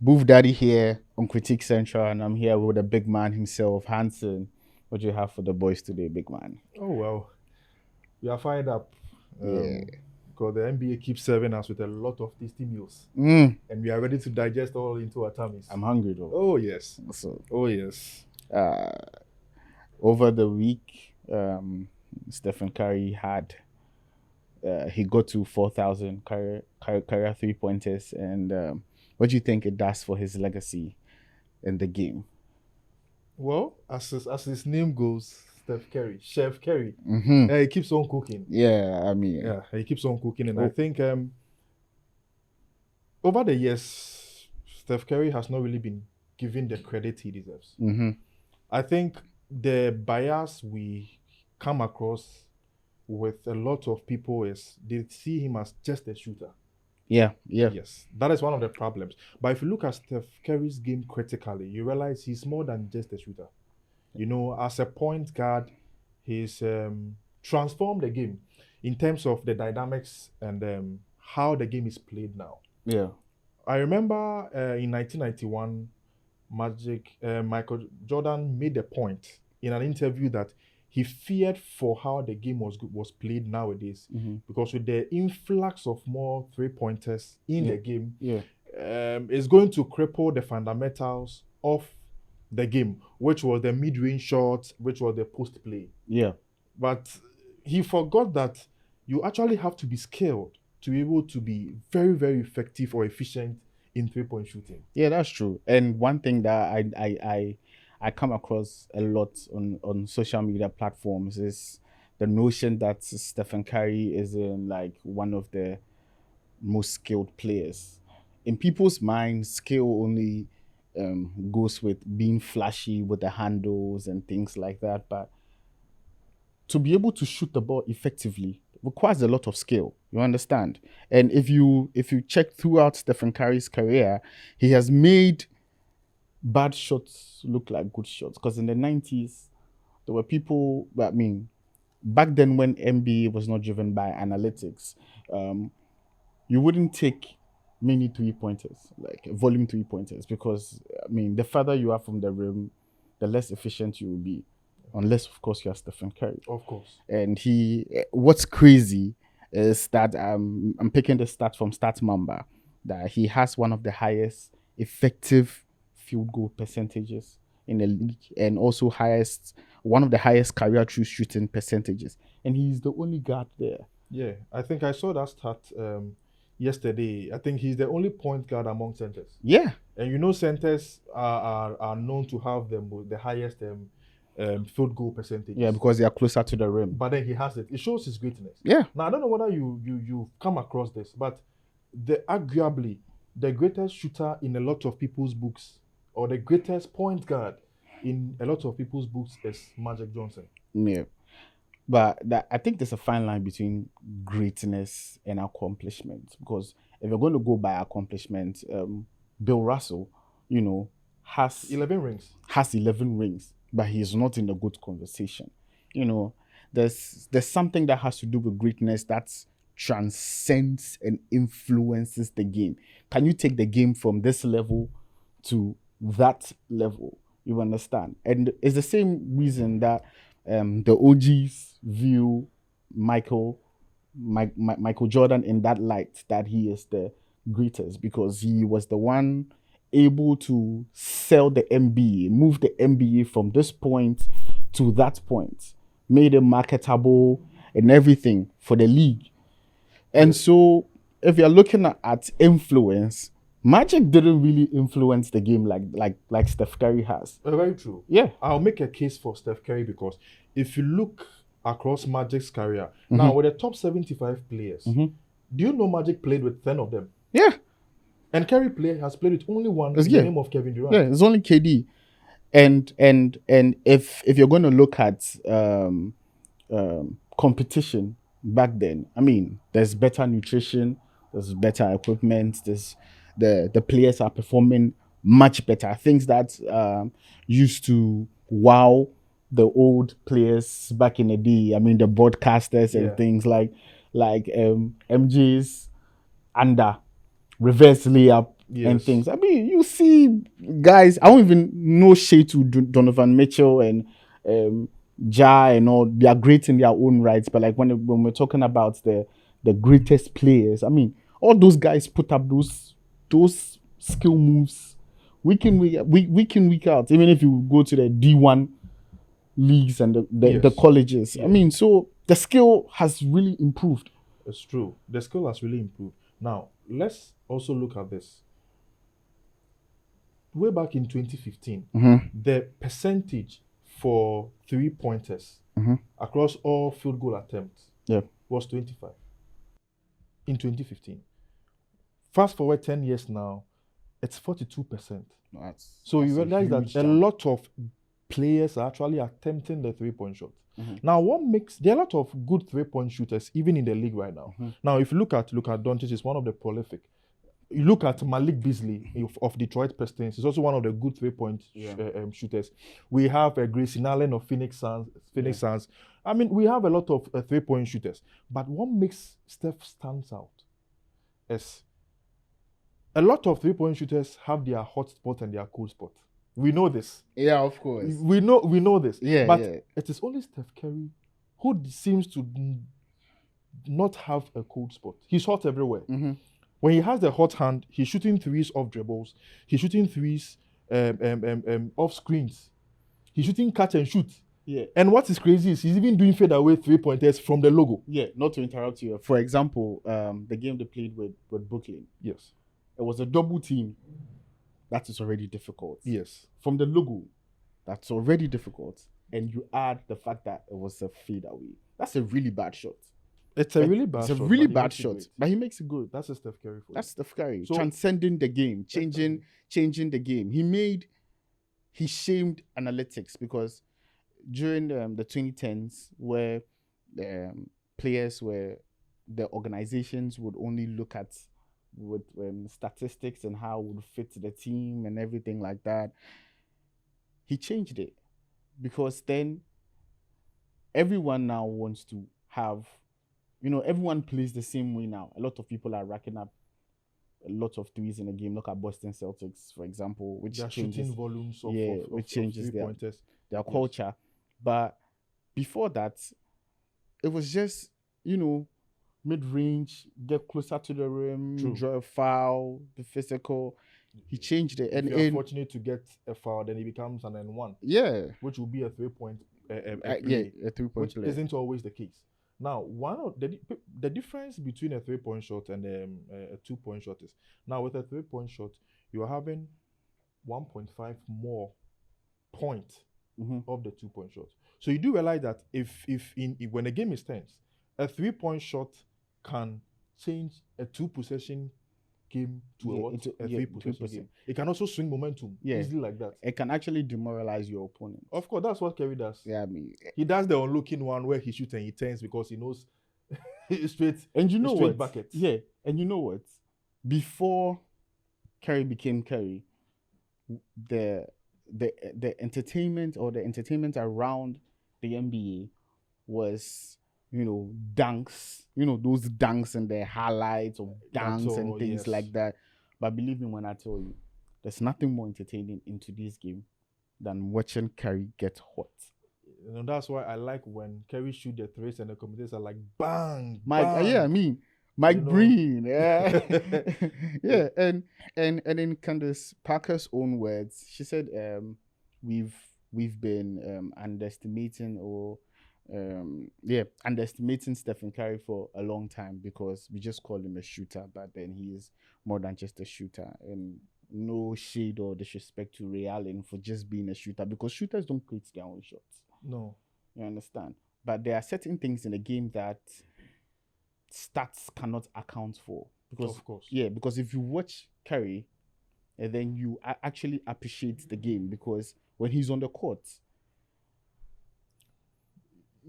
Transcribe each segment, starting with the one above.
Booth Daddy here on Critique Central, and I'm here with the big man himself, Hanson. What do you have for the boys today, big man? Oh well, we are fired up. Yeah. Because the NBA keeps serving us with a lot of tasty meals, Mm, and we are ready to digest all into our tummies. I'm hungry though. Oh yes, So, oh yes. uh, over the week, Stephen Curry he got to 4,000 career 3 pointers, and what do you think it does for his legacy in the game? Well, as his name goes, Steph Curry, Chef Curry. Mm-hmm. He keeps on cooking. Yeah, I mean, Yeah, he keeps on cooking, and I oh, think over the years, Steph Curry has not really been given the credit he deserves. mm-hmm. I think the bias we come across with a lot of people is they see him as just a shooter. Yeah. Yes, that is one of the problems. But if you look at Steph Curry's game critically, you realize he's more than just a shooter. You know, as a point guard, he's transformed the game in terms of the dynamics and how the game is played now. Yeah. I remember in 1991, Michael Jordan made a point in an interview that he feared for how the game was played nowadays Mm-hmm. because with the influx of more 3 pointers in Yeah. the game, Yeah. it's going to cripple the fundamentals of the game, which was the mid-range shots, which was the post play. Yeah. But he forgot that you actually have to be skilled to be able to be very, very effective or efficient in 3-point shooting. Yeah, that's true. And one thing that I come across a lot on social media platforms is the notion that Stephen Curry is in like one of the most skilled players. In people's minds, skill only goes with being flashy with the handles and things like that. But to be able to shoot the ball effectively requires a lot of skill. You understand? And if you check throughout Stephen Curry's career, he has made bad shots look like good shots. Because in the 90s, there were people, I mean, back then when NBA was not driven by analytics, you wouldn't take many 3 pointers, like volume 3 pointers, because I mean, the farther you are from the rim, the less efficient you will be, unless of course you are Stephen Curry. Of course. And what's crazy is that I'm picking the stat from StatMamba that he has one of the highest effective field goal percentages in the league, and also one of the highest career true shooting percentages, and he's the only guard there. Yeah, I think I saw that stat yesterday. I think he's the only point guard among centers. Yeah. And you know, centers are known to have the highest field goal percentage. Yeah, because they are closer to the rim. But then he has it. It shows his greatness. Yeah. Now I don't know whether you've come across this, but arguably the greatest shooter in a lot of people's books, or the greatest point guard in a lot of people's books, is Magic Johnson. Yeah. But I think there's a fine line between greatness and accomplishment. Because if you're going to go by accomplishment, Bill Russell, has 11 rings. Has 11 rings, but he's not in a good conversation. There's something that has to do with greatness that transcends and influences the game. Can you take the game from this level to that level? You understand? And it's the same reason that the OGs view Michael Jordan in that light, that he is the greatest, because he was the one able to sell the NBA, move the NBA from this point to that point, made it marketable and everything for the league. And so if you're looking at influence, Magic didn't really influence the game like Steph Curry has. Very true. Yeah. I'll make a case for Steph Curry because if you look across Magic's career, now with the top 75 players, do you know Magic played with 10 of them? Yeah. And Curry has played with only one, the name of Kevin Durant. Yeah, it's only KD. And if you're going to look at competition back then, I mean, there's better nutrition, there's better equipment, the players are performing much better. Things that used to wow the old players back in the day. I mean, the broadcasters and things like MJ's under reverse layup and Yes. things. I mean, you see guys, I don't even know shade to Donovan Mitchell and um Ja and all. They are great in their own rights, but like when we're talking about the greatest players, I mean, all those guys put up those skill moves week in, week out. Even if you go to the D1 leagues and the Yes. colleges, I Yes. mean, so the skill has really improved. It's true. The skill has really improved. Now, let's also look at this. Way back in 2015, Mm-hmm. the percentage for three pointers Mm-hmm. across all field goal attempts Yeah. was 25 in 2015. Fast forward 10 years now, it's 42%. So you That's a realize that huge a jump. lot of players are actually attempting the three-point shot. Mhm. Now, there are a lot of good three-point shooters even in the league right now. Mhm. Now, if you look at Doncic, is one of the prolific. You look at Malik Beasley of Detroit Pistons. He's also one of the good three-point shooters. We have Grayson Allen of Phoenix Suns. I mean, we have a lot of three-point shooters. But what makes Steph stands out is a lot of three-point shooters have their hot spot and their cold spot. We know this. Yeah, of course. We know this. Yeah, but yeah. it is only Steph Curry who seems to not have a cold spot. He's hot everywhere. Mm-hmm. When he has the hot hand, he's shooting threes off dribbles. He's shooting threes off screens. He's shooting catch and shoot. Yeah. And what is crazy is he's even doing fadeaway three-pointers from the logo. Yeah, not to interrupt you. For example, the game they played with Brooklyn, Yes. it was a double team. That is already difficult. Yes. From the logo, that's already difficult. And you add the fact that it was a fadeaway. That's a really bad shot. It's a really bad shot. It's a really but he bad makes it shot, great. but he makes it good. That's a Steph Curry for That's you. Steph Curry. So- Transcending the game, changing the game. He shamed analytics because during the 2010s, where players were, the organizations would only look at with statistics and how it would fit the team and everything like that. He changed it because then everyone now wants to have, everyone plays the same way now. A lot of people are racking up a lot of threes in a game. Look at Boston Celtics, for example, which They're changes shooting volumes of, Yeah, which changes their three-pointers. their culture. But before that, it was just, mid-range, get closer to the rim, True. draw a foul, be physical. He changed it. If And you're fortunate to get a foul, then it becomes an N1, yeah, which will be a three-point yeah, play, a 3-point which play. isn't always the case. Now, one of the difference between a three-point shot and a two-point shot is, now with a three-point shot, you're having 1.5 more point Mhm. of the two-point shot. So you do realize that if when a game is tense, a three-point shot can change a two-possession game to into a three-possession game. It can also swing momentum easily like that. It can actually demoralize your opponent. Of course, that's what Curry does. Yeah, I mean, He does the unlooking one where he shoots and he turns because he knows it's straight. and you know straight what? buckets. Yeah, and you know what? Before Curry became Curry, the entertainment around the NBA was, dunks, those dunks and the highlights of That's dunks and all, things yes. like that. But believe me when I tell you, there's nothing more entertaining in today's game than watching Curry get hot. That's why I like when Curry shoot the threes and the commentators are like bang, Mike, bang. Mike Breen, yeah, yeah, and in Candace Parker's own words, she said, we've been underestimating underestimating Stephen Curry for a long time because we just call him a shooter, but then he is more than just a shooter. And no shade or disrespect to Ray Allen for just being a shooter, because shooters don't create their own shots. No. You understand? But there are certain things in the game that stats cannot account for. Because, of course. Yeah, because if you watch Curry, and then you actually appreciate the game, because when he's on the court,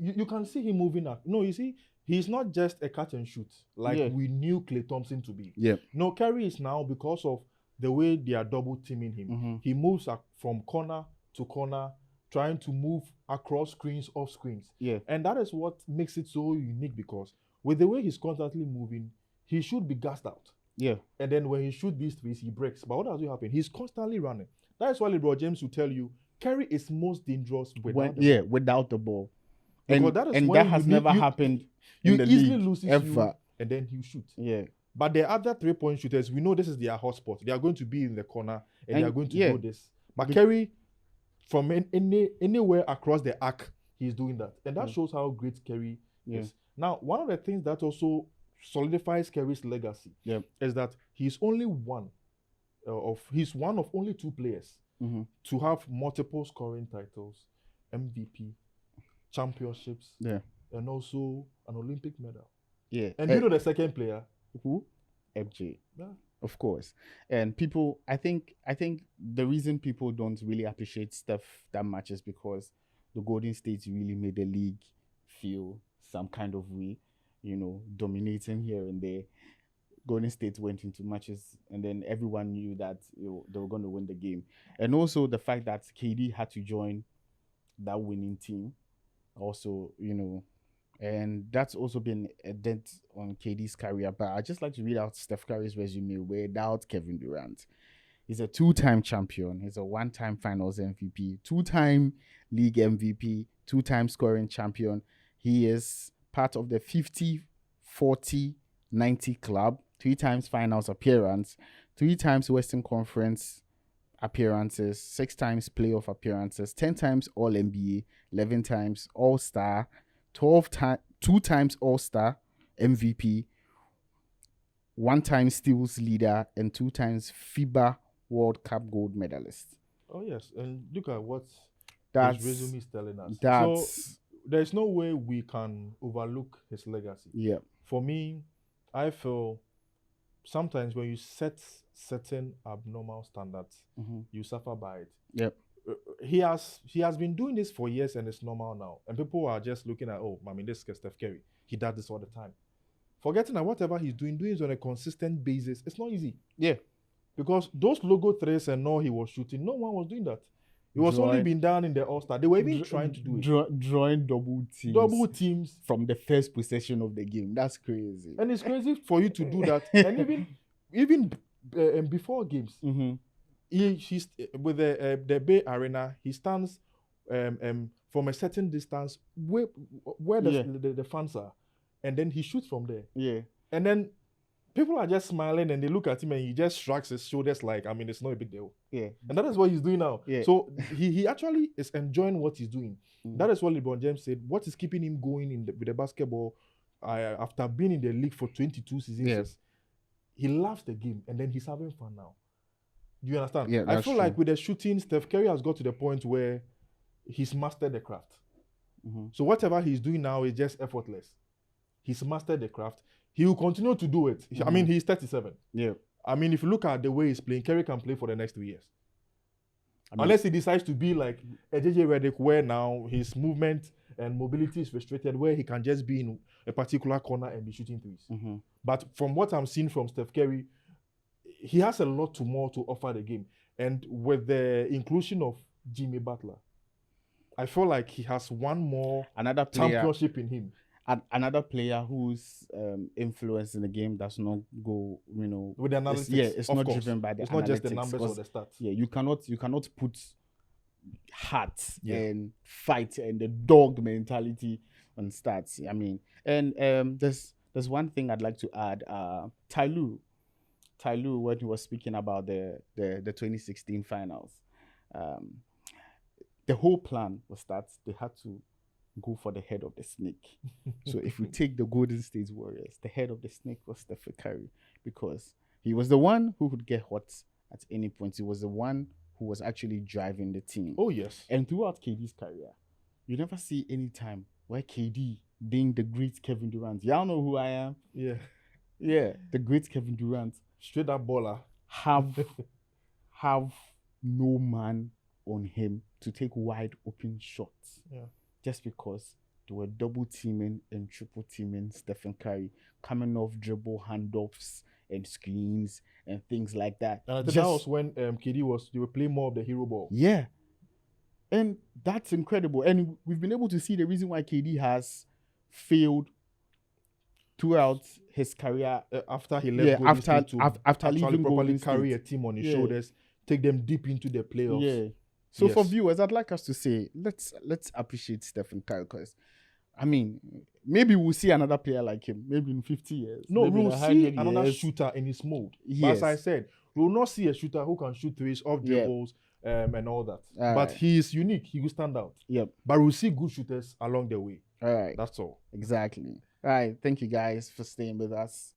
you can see him moving up. No, you see, he's not just a catch and shoot like we knew Klay Thompson to be. Yeah. No, Curry is now, because of the way they are double teaming him, Mhm. he moves from corner to corner, trying to move across screens, off screens. Yeah. And that is what makes it so unique, because with the way he's constantly moving, he should be gassed out. Yeah. And then when he shoots these threes, he breaks. But what does it happen? He's constantly running. That is why LeBron James will tell you Curry is most dangerous without the ball. Without the ball. Because that is And that when has never happened you in the easily league loses ever. you, and then he'll shoot. Yeah. But the other 3-point shooters, we know this is their hotspot. They are going to be in the corner and they are going to do this. But Curry, from anywhere across the arc, he's doing that. And that shows how great Curry is. Now, one of the things that also solidifies Curry's legacy is that he's only one of only 2 players to have multiple scoring titles, MVP, championships, and also an Olympic medal. Yeah. And you know the second player? Who? FJ. Yeah. Of course. And people, I think the reason people don't really appreciate Steph that much is because the Golden State really made the league feel some kind of way, dominating here and there. Golden State went into matches and then everyone knew that they were going to win the game. And also the fact that KD had to join that winning team also, and that's also been a dent on KD's career. But I just like to read out Steph Curry's resume without Kevin Durant. He's a 2-time champion. He's a 1-time finals MVP, 2-time league MVP, 2-time scoring champion. He is part of the 50, 40, 90 club, 3 times finals appearance, 3 times Western Conference appearances, 6 times playoff appearances, 10 times All NBA, 11 times All Star, 2 times All Star MVP, 1 time steals leader, and 2 times FIBA World Cup gold medalist. Oh yes, and look at what his resume is telling us. So there's no way we can overlook his legacy. Yeah. For me, I feel sometimes when you set certain abnormal standards, you suffer by it. Yep. He has been doing this for years and it's normal now. And people are just looking at, this is Steph Curry. He does this all the time. Forgetting that whatever he's doing it on a consistent basis. It's not easy. Yeah. Because those logo threes and all he was shooting, no one was doing that. It was only been done in the All-Star. They were even trying to do it. Drawing double teams from the first possession of the game. That's crazy. And it's crazy for you to do that. And even before games, he's with the Bay Arena. He stands from a certain distance where the fans are, and then he shoots from there. Yeah. And then people are just smiling and they look at him and he just shrugs his shoulders like, it's not a big deal. Yeah. And that is what he's doing now. Yeah. So he actually is enjoying what he's doing. That is what LeBron James said. What is keeping him going with the basketball after being in the league for 22 seasons? He loves the game and then he's having fun now. Do you understand? Yeah, I feel true. like with the shooting, Steph Curry has got to the point where he's mastered the craft. So whatever he's doing now is just effortless. He's mastered the craft. He will continue to do it. He's 37. Yeah. If you look at the way he's playing, Curry can play for the next 3 years. Unless he decides to be like a JJ Redick, where now his movement and mobility is restricted, where he can just be in a particular corner and be shooting threes. But from what I'm seeing from Steph Curry, he has a lot more to offer the game. And with the inclusion of Jimmy Butler, I feel like he has one more championship in him. Another player whose influence in the game does not go, with the analytics. It's not driven by the analytics. It's not just the numbers or the stats. Yeah, you cannot put heart and fight and the dog mentality on stats. There's one thing I'd like to add. Ty Lue, when he was speaking about the 2016 finals, the whole plan was that they had to go for the head of the snake. So if you take the Golden State Warriors, the head of the snake was Stephen Curry, because he was the one who could get hot at any point. He was the one who was actually driving the team. Oh, yes. And throughout KD's career, you never see any time where KD, being the great Kevin Durant, y'all know who I am? Yeah. Yeah, the great Kevin Durant. Straight up baller. have no man on him to take wide open shots. Yeah. Just because they were double teaming and triple teaming Stephen Curry, coming off dribble handoffs and screens and things like that. And that was when KD they were playing more of the hero ball. Yeah. And that's incredible. And we've been able to see the reason why KD has failed throughout his career. After he Yeah, left Golden State to after actually leaving properly Golden carry State. a team on his Yeah. shoulders, take them deep into the playoffs. Yeah. So for Yes. viewers, I'd like us to say, let's appreciate Stephen Curry, because I mean, maybe we'll see another player like him, maybe in 50 years. No, maybe in we'll see 100 another years. shooter in his mode. But Yes. as I said, we'll not see a shooter who can shoot threes off Yep. dribbles and all that. All But right. he is unique. He will stand out. Yep. But we'll see good shooters along the way. All right. That's all. Exactly. All right. Thank you guys for staying with us.